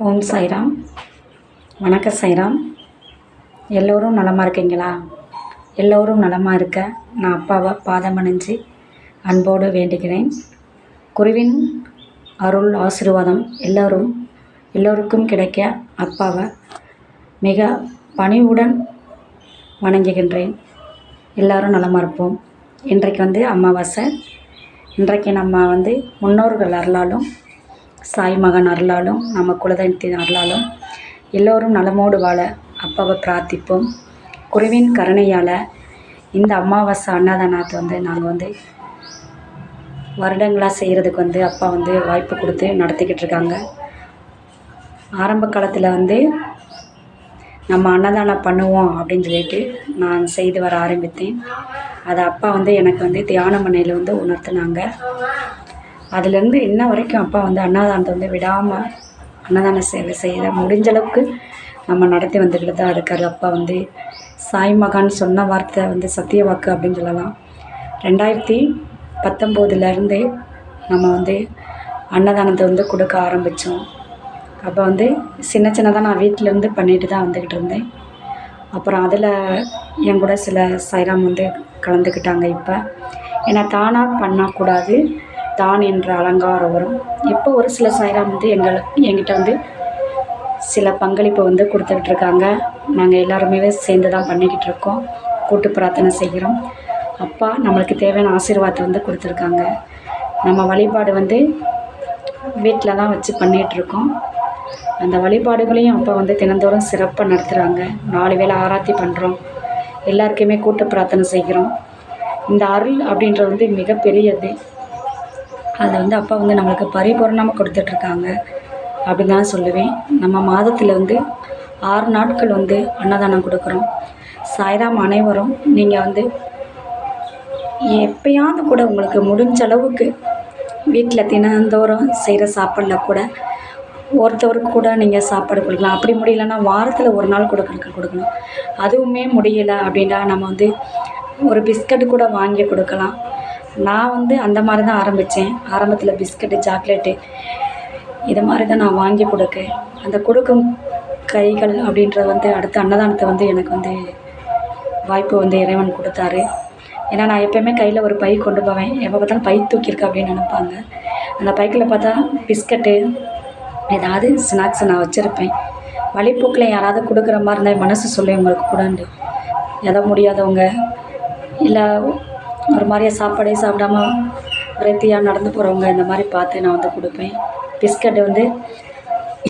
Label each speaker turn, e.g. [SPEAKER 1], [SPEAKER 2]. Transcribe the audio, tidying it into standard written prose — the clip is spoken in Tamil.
[SPEAKER 1] ஓம் சாய்ராம். வணக்கம் சாய்ராம். எல்லோரும் நலமாக இருக்கீங்களா? எல்லோரும் நலமாக இருக்க நான் அப்பாவை பாதமணிஞ்சு அன்போடு வேண்டுகிறேன். குருவின் அருள் ஆசீர்வாதம் எல்லோருக்கும் கிடைக்க அப்பாவை மிக பணிவுடன் வணங்குகின்றேன். எல்லோரும் நலமாக இருப்போம். இன்றைக்கு அமாவாசை. இன்றைக்கு நம்ம முன்னோர்கள் அருளாலும் சாய் மகன் அருளாலும் நம்ம குலதெய்வத்தின் அருளாலும் எல்லோரும் நலமோடு வாழ அப்பாவை பிரார்த்திப்போம். குருவின் கருணையால் இந்த அமாவாசை அன்னதானத்தை நாங்கள் வருடங்களாக செய்கிறதுக்கு அப்பா வாய்ப்பு கொடுத்து நடத்திக்கிட்டு இருக்காங்க. ஆரம்ப காலத்தில் நம்ம அன்னதானம் பண்ணுவோம் அப்படின்னு சொல்லிட்டு நான் செய்து வர ஆரம்பித்தேன். அதை அப்பா எனக்கு தியான மனையில் உணர்த்தினாங்க. அதுலேருந்து இன்ன வரைக்கும் அப்பா அன்னதானத்தை விடாமல் அன்னதான சேவை செய்கிற முடிஞ்சளவுக்கு நம்ம நடத்தி வந்துக்கிட்டு தான் இருக்கார். அப்பா சாய் மகான் சொன்ன வார்த்தை சத்திய வாக்கு அப்படின்னு சொல்லலாம். 2019 நம்ம அன்னதானத்தை கொடுக்க ஆரம்பித்தோம். அப்போ சின்னதாக நான் வீட்டிலேருந்து பண்ணிட்டு தான் வந்துக்கிட்டு இருந்தேன். அப்புறம் அதில் என் கூட சில சாய்ராம் கலந்துக்கிட்டாங்க. இப்போ ஏன்னா தானாக பண்ணக்கூடாது, தான் என்ற அலங்காரம் வரும். இப்போ ஒரு சில சாய்ராம் என்கிட்ட சில பங்களிப்பை கொடுத்துக்கிட்டு இருக்காங்க. நாங்கள் எல்லாருமே சேர்ந்து தான் பண்ணிக்கிட்டு இருக்கோம். கூட்டு பிரார்த்தனை செய்கிறோம். அப்பா நம்மளுக்கு தேவையான ஆசீர்வாதத்தை கொடுத்துருக்காங்க. நம்ம வழிபாடு வீட்டில் தான் வச்சு பண்ணிகிட்ருக்கோம். அந்த வழிபாடுகளையும் அப்பா தினந்தோறும் சிறப்பாக நடத்துகிறாங்க. 4 வேளை ஆராத்தி பண்ணுறோம். எல்லாருக்குமே கூட்டு பிரார்த்தனை செய்கிறோம். இந்த அருள் அப்படின்றது மிகப்பெரியது. அதை அப்பா நம்மளுக்கு பரிபூர்ணமாக கொடுத்துட்ருக்காங்க அப்படின்னு தான் சொல்லுவேன். நம்ம மாதத்தில் 6 நாட்கள் அன்னதானம் கொடுக்குறோம். சாய்ராம் அனைவரும் நீங்கள் எப்பயாவது கூட உங்களுக்கு முடிஞ்ச அளவுக்கு வீட்டில் தினந்தோறும் செய்கிற சாப்பாடில் கூட ஒருத்தவருக்கு கூட நீங்கள் சாப்பாடு கொடுக்கலாம். அப்படி முடியலன்னா வாரத்தில் ஒரு நாள் கொடுக்கணும். அதுவுமே முடியலை அப்படின்னா நம்ம ஒரு பிஸ்கட்டு கூட வாங்கி கொடுக்கலாம். நான் அந்த மாதிரி தான் ஆரம்பித்தேன். ஆரம்பத்தில் பிஸ்கட்டு, சாக்லேட்டு இது மாதிரி தான் நான் வாங்கி கொடுக்கேன். அந்த கொடுக்கும் கைகள் அப்படின்றது அடுத்த அன்னதானத்தை எனக்கு வாய்ப்பு இறைவன் கொடுத்தாரு. ஏன்னா நான் எப்போயுமே கையில் ஒரு பை கொண்டு போவேன். எப்போ பார்த்தாலும் பை தூக்கியிருக்க அப்படின்னு நினைப்பாங்க. அந்த பைக்கில் பார்த்தா பிஸ்கட்டு ஏதாவது ஸ்நாக்ஸை நான் வச்சுருப்பேன். வழிப்போக்கில் யாராவது கொடுக்குற மாதிரி இருந்தால் மனசு சொல்லி உங்களுக்கு கூடண்டு எதை முடியாதவங்க இல்லை ஒரு மாதிரியே சாப்பாடே சாப்பிடாம விரத்தியாக நடந்து போகிறவங்க இந்த மாதிரி பார்த்து நான் கொடுப்பேன். பிஸ்கட்டு